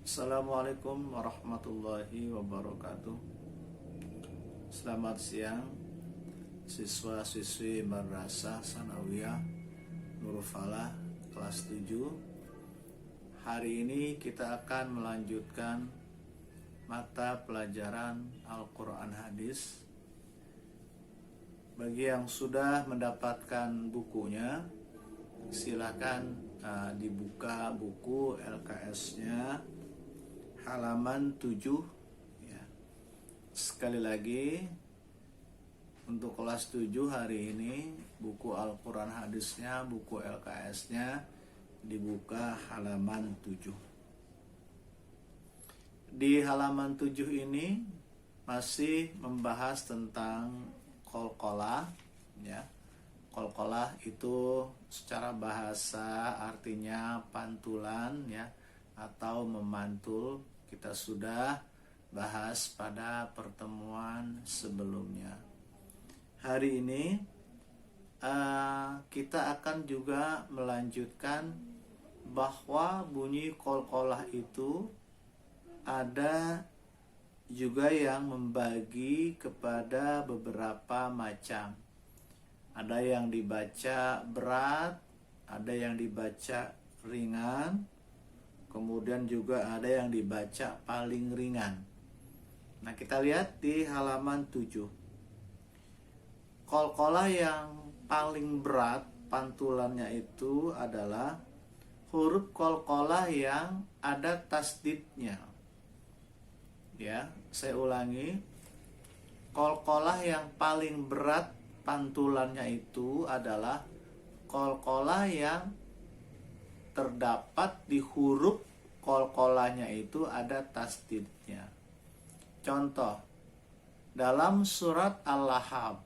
Assalamualaikum warahmatullahi wabarakatuh. Selamat siang siswa-siswi Madrasah Sanawiyah Nurul Falah kelas 7. Hari ini kita akan melanjutkan mata pelajaran Al-Quran Hadis. Bagi yang sudah mendapatkan bukunya, silakan dibuka buku LKS-nya halaman 7 ya. Sekali lagi, untuk kelas 7 hari ini buku Al-Quran Hadisnya, buku LKS-nya dibuka halaman 7. Di halaman 7 ini masih membahas tentang qalqalah ya. Qalqalah itu secara bahasa artinya pantulan ya, atau memantul. Kita sudah bahas pada pertemuan sebelumnya. Hari ini kita akan juga melanjutkan bahwa bunyi qalqalah itu ada juga yang membagi kepada beberapa macam. Ada yang dibaca berat, ada yang dibaca ringan, kemudian juga ada yang dibaca paling ringan. Nah, kita lihat di halaman 7. Qalqalah yang paling berat pantulannya itu adalah huruf qalqalah yang ada tasdidnya. Ya, saya ulangi. Qalqalah yang paling berat pantulannya itu adalah qalqalah yang terdapat di huruf qalqalahnya itu ada tasdidnya. Contoh, dalam surat Al-Lahab.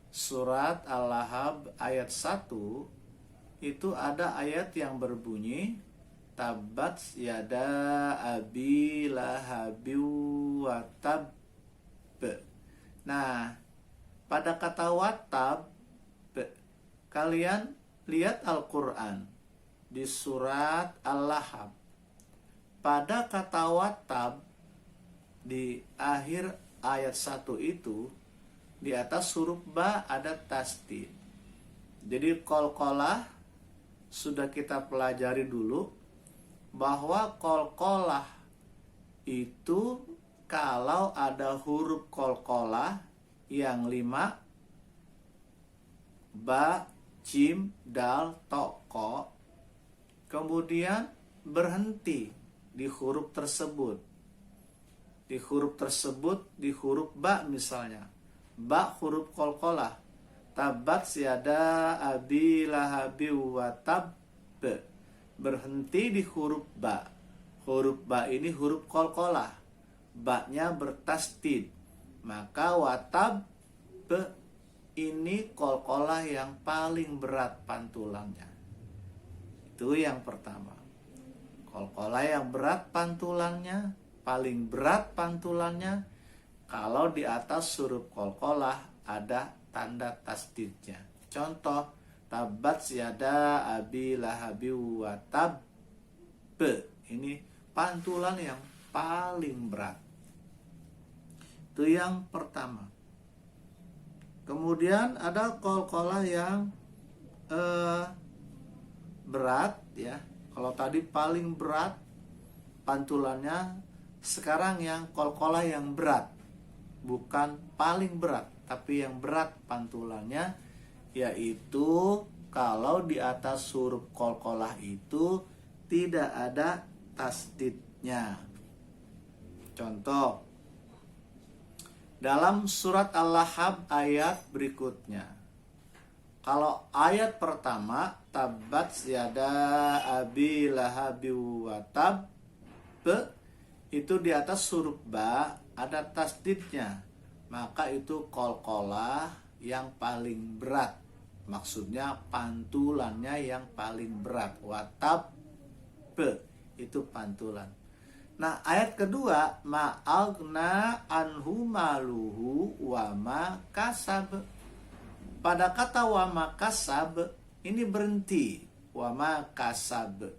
Surat Al-Lahab ayat 1 itu ada ayat yang berbunyi Tabbat yada abi lahabi wa tab. Nah, pada kata watab, kalian lihat Al-Quran di surat Al-Lahab. Pada kata watab di akhir ayat 1 itu, di atas huruf ba ada tasdid. Jadi qalqalah sudah kita pelajari dulu bahwa qalqalah itu kalau ada huruf qalqalah yang 5, ba, jim, dal, to, ko, kemudian berhenti di huruf tersebut. Di huruf tersebut, di huruf ba misalnya. Ba huruf qalqalah. Tabat yada abi lahabi wa tab. Berhenti di huruf ba. Huruf ba ini huruf qalqalah. Ba-nya bertasdid. Maka watab ini qalqalah yang paling berat pantulannya. Itu yang pertama. Qalqalah yang berat pantulannya, paling berat pantulannya, kalau di atas huruf qalqalah ada tanda tasdidnya. Contoh, tabat yada abi lahabi wa tab. Ini pantulan yang paling berat. Itu yang pertama. Kemudian ada qalqalah yang berat ya. Kalau tadi paling berat pantulannya, sekarang yang qalqalah yang berat. Bukan paling berat, tapi yang berat pantulannya, yaitu kalau di atas huruf qalqalah itu tidak ada tasdidnya. Contoh, dalam surat Al-Lahab ayat berikutnya. Kalau ayat pertama, Tabbat yada abi lahabi wa tab, itu di atas huruf ba ada tasdidnya. Maka itu qalqalah yang paling berat. Maksudnya pantulannya yang paling berat. Watab, itu pantulan. Nah, ayat kedua, ma'agna anhu maluhu wa ma kasab. Pada kata wa ma kasab ini berhenti. Wa ma kasab.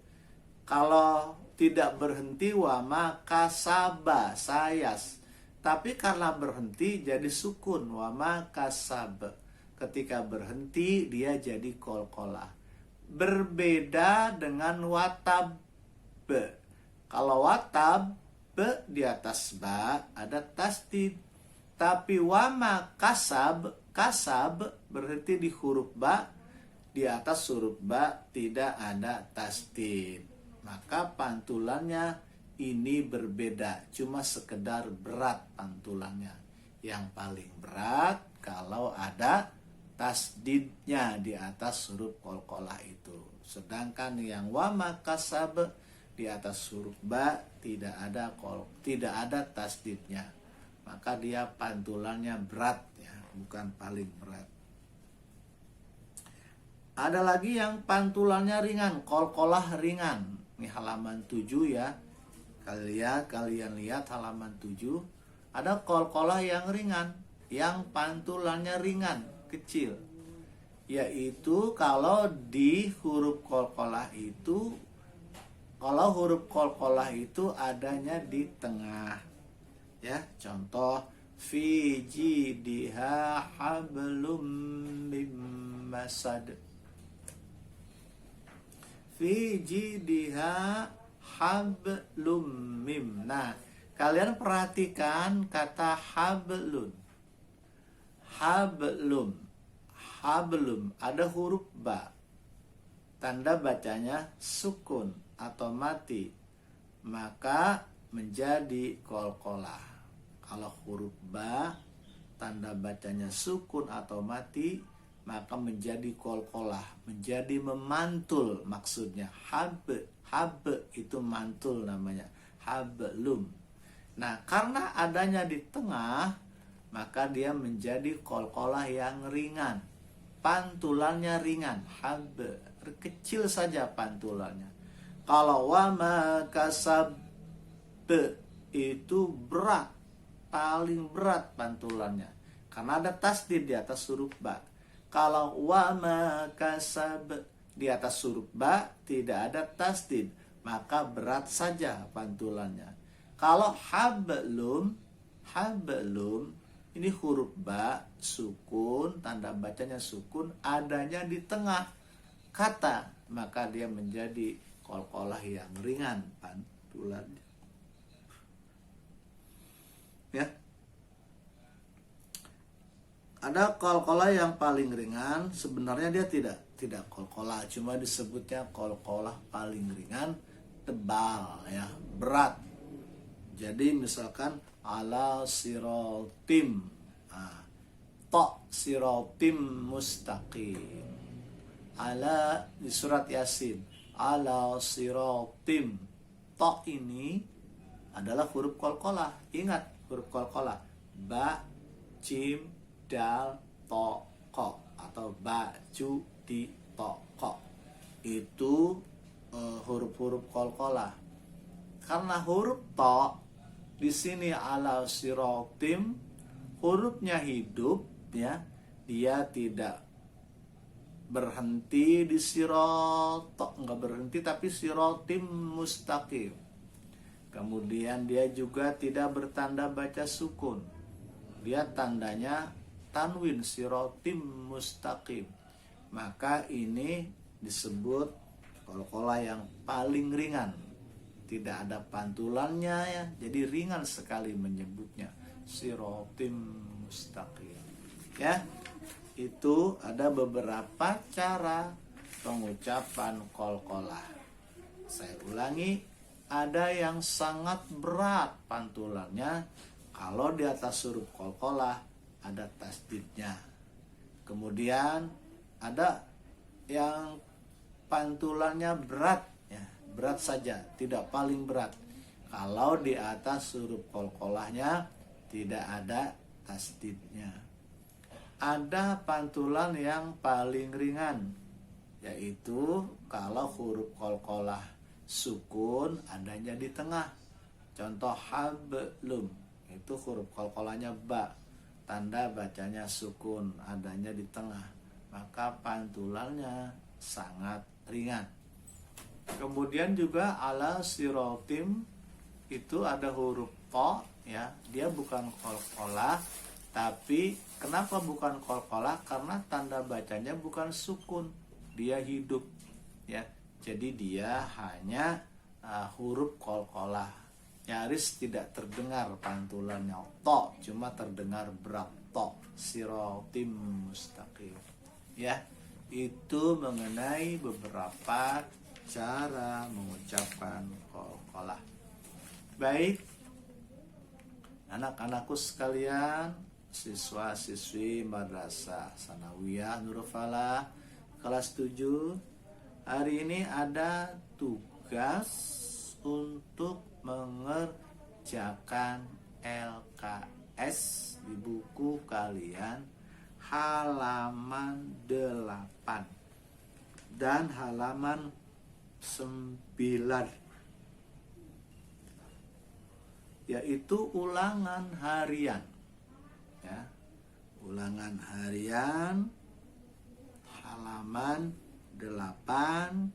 Kalau tidak berhenti wama kasaba sayas, tapi karena berhenti jadi sukun wama kasab. Ketika berhenti dia jadi qalqalah. Berbeda dengan watab. Kalau watab di atas ba ada tasdid, tapi wama kasab berhenti di huruf ba, di atas huruf ba tidak ada tasdid. Maka pantulannya ini berbeda, cuma sekedar berat pantulannya. Yang paling berat kalau ada tasdidnya di atas huruf qalqalah itu. Sedangkan yang wama kasab di atas huruf ba tidak ada tasdidnya. Maka dia pantulannya berat ya, bukan paling berat. Ada lagi yang pantulannya ringan, qalqalah ringan. Ini halaman 7 ya. Kalian lihat halaman 7. Ada qalqalah yang ringan, yang pantulannya ringan, kecil. Yaitu kalau di huruf qalqalah itu, kalau huruf qalqalah itu adanya di tengah. Ya, contoh fi jidiha hablum mim masad. Fi jidiha hablum mim. Nah, kalian perhatikan kata hablun. Hablum ada huruf ba. Tanda bacanya sukun atau mati. Maka menjadi qalqalah. Kalau huruf ba tanda bacanya sukun atau mati, maka menjadi qalqalah, menjadi memantul maksudnya. Hab itu mantul namanya, hablum. Nah, karena adanya di tengah, maka dia menjadi qalqalah yang ringan. Pantulannya ringan, kecil saja pantulannya. Kalau wama kasab itu berat, paling berat pantulannya, karena ada tasdid di atas huruf ba. Kalau wama kasab di atas huruf ba tidak ada tasdid, maka berat saja pantulannya. Kalau hablum ini huruf ba sukun, tanda bacanya sukun, adanya di tengah kata, maka dia menjadi qalqalah yang ringan pantulannya. Ya. Ada qalqalah yang paling ringan, sebenarnya dia tidak qalqalah, cuma disebutnya qalqalah paling ringan, tebal ya, berat. Jadi misalkan ala siratim, ta siratim mustaqim. Ala di surat Yasin, ala siratim, ta ini adalah huruf qalqalah. Ingat huruf qalqalah, ba, jim, dal, to, ko, atau ba, ju, di, to, ko. Itu huruf-huruf qalqalah. Karena huruf to di sini ala siratim, hurufnya hidup ya, dia tidak berhenti di sirat, enggak berhenti, tapi siratim mustaqim. Kemudian dia juga tidak bertanda baca sukun. Dia tandanya tanwin, siratim mustaqim. Maka ini disebut qalqalah yang paling ringan. Tidak ada pantulannya ya. Jadi ringan sekali menyebutnya. Siratim mustaqim. Ya. Itu ada beberapa cara pengucapan qalqalah. Saya ulangi. Ada yang sangat berat pantulannya kalau di atas huruf qalqalah ada tasdidnya. Kemudian ada yang pantulannya berat ya, berat saja, tidak paling berat kalau di atas huruf qalqalahnya tidak ada tasdidnya. Ada pantulan yang paling ringan, yaitu kalau huruf qalqalah sukun adanya di tengah. Contoh hablum, itu huruf qalqalahnya ba, tanda bacanya sukun, adanya di tengah, maka pantulannya sangat ringan. Kemudian juga ala sirotim itu ada huruf to, ya, dia bukan qalqalah, tapi kenapa bukan qalqalah? Karena tanda bacanya bukan sukun, dia hidup, ya. Jadi dia hanya huruf qalqalah, nyaris tidak terdengar pantulannya to, cuma terdengar berat to, sirotim mustaqim, ya. Itu mengenai beberapa cara mengucapkan qalqalah. Baik, anak-anakku sekalian, siswa-siswi Madrasah Sanawiyah Nurul Falah kelas 7, hari ini ada tugas untuk mengerjakan LKS di buku kalian halaman 8 dan halaman 9, yaitu ulangan harian, ya, ulangan harian halaman 8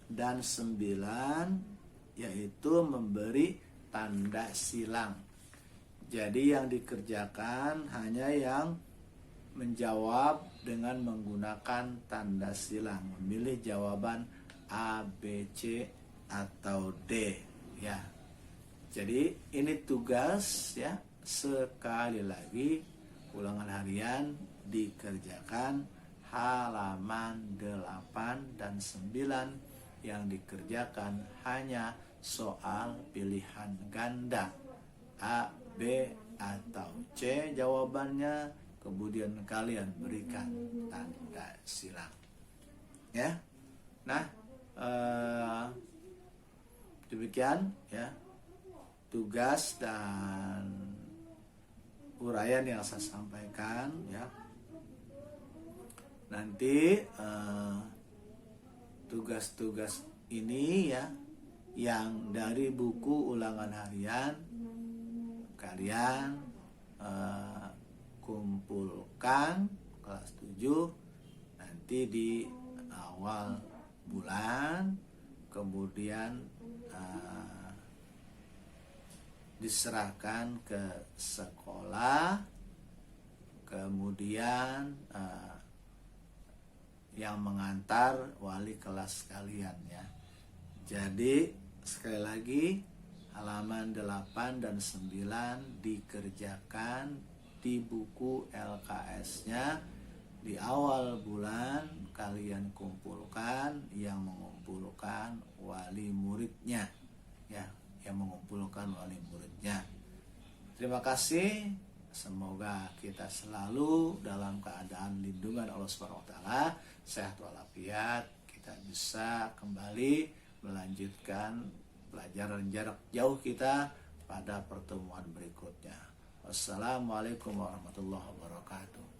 dan 9, yaitu memberi tanda silang. Jadi yang dikerjakan hanya yang menjawab dengan menggunakan tanda silang, memilih jawaban A, B, C atau D, ya. Jadi ini tugas, ya, sekali lagi ulangan harian dikerjakan halaman 8 dan 9, yang dikerjakan hanya soal pilihan ganda A, B atau C jawabannya, kemudian kalian berikan tanda silang, ya. Nah, demikian, ya, tugas dan uraian yang saya sampaikan, ya. Nanti tugas-tugas ini, ya, yang dari buku ulangan harian kalian kumpulkan kelas 7 nanti di awal bulan, kemudian diserahkan ke sekolah, kemudian yang mengantar wali kelas kalian, ya. Jadi sekali lagi halaman 8 dan 9 dikerjakan di buku LKS-nya di awal bulan, kalian kumpulkan, yang mengumpulkan wali muridnya, ya, yang mengumpulkan wali muridnya. Terima kasih. Semoga kita selalu dalam keadaan lindungan Allah Subhanahu wa taala, sehat walafiat, kita bisa kembali melanjutkan pelajaran jarak jauh kita pada pertemuan berikutnya. Wassalamualaikum warahmatullahi wabarakatuh.